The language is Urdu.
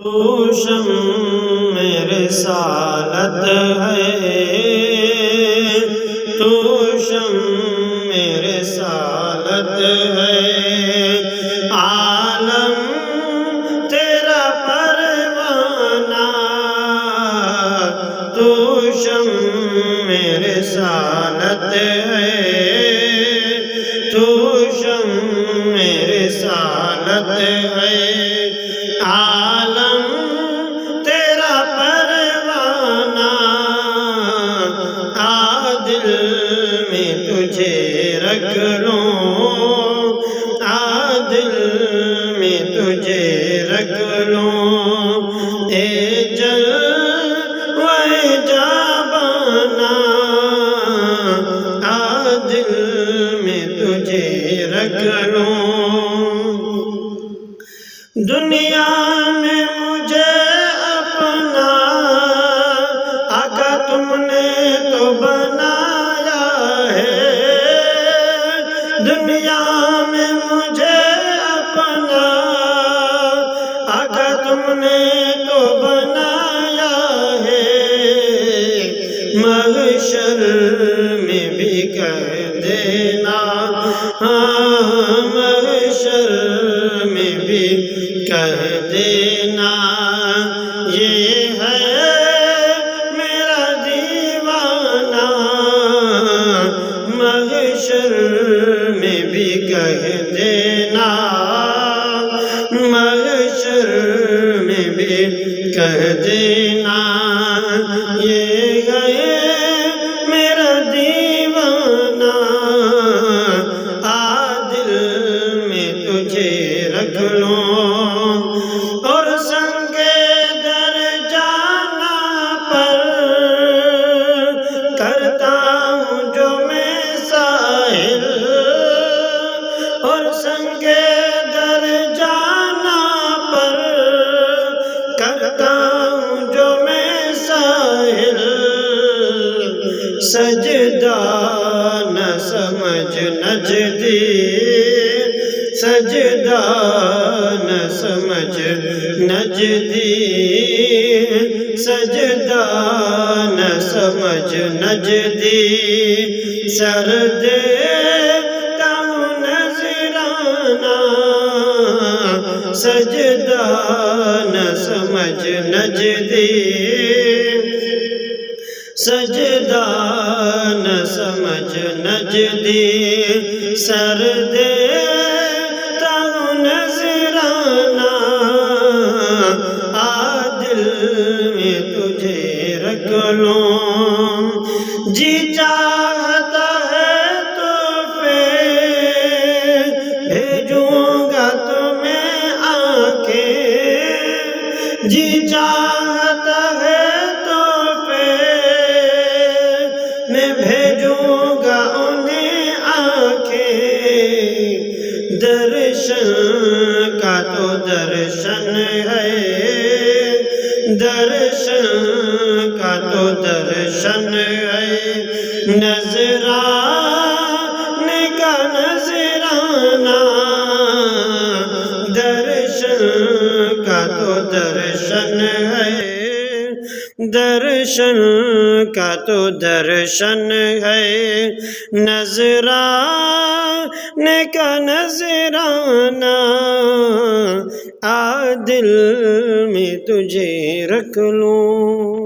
تو شمع رسالت ہے، تو شمع رسالت ہے، عالم تیرا پروانہ، تو شمع رسالت ہے، تو شمع رسالت ہے، عالم تیرا پروانہ، دل میں تجھے رکھ لوں، دل میں تجھے رکھ لوں، اے جلوہ جاں دل میں تجھے رکھ لوں، دنیا میں مجھے اپنا آقا تم نے تو بنایا ہے، دنیا میں مجھے اپنا آقا تم نے تو بنایا ہے، محشر میں بھی کہہ دینا، محشر میں بھی کہہ دینا، یہ ہے میرا دیوانہ، محشر میں بھی کہہ دینا، محشر میں بھی کہہ دینا، یہ ہے میرا دیوانہ، دل میں تجھے رکھ لوں، اور سنگ در جانا پر کرتا ہوں جو میں سائل، اور سنگ در جانا پر کرتا ہوں جو میں سائل، سجدہ نہ سمجھ نجدی، سجدہ نہ سمجھ نجدی، سجدہ نہ سمجھ نجدی، سر دیتا ہوں نذرانہ، سجدہ نہ سمجھ نجدی، سجدہ نہ سمجھ نجدی، سر دیتا ہوں نذرانہ، دل میں تجھے رکھ لوں، جی چاہتا ہے تحفے بھیجوں گا تمہیں آ کے، جی چاہتا ہے تحفے میں بھیجوں گا انہیں آ کے، درشن کا تو درشن ہے، درشن کا تو درشن ہے، نذرانے کا نذرانہ، درشن کا تو درشن ہے، درشن کا تو درشن ہے، نذرانے کا نذرانہ، دل میں تجھے رکھ لوں۔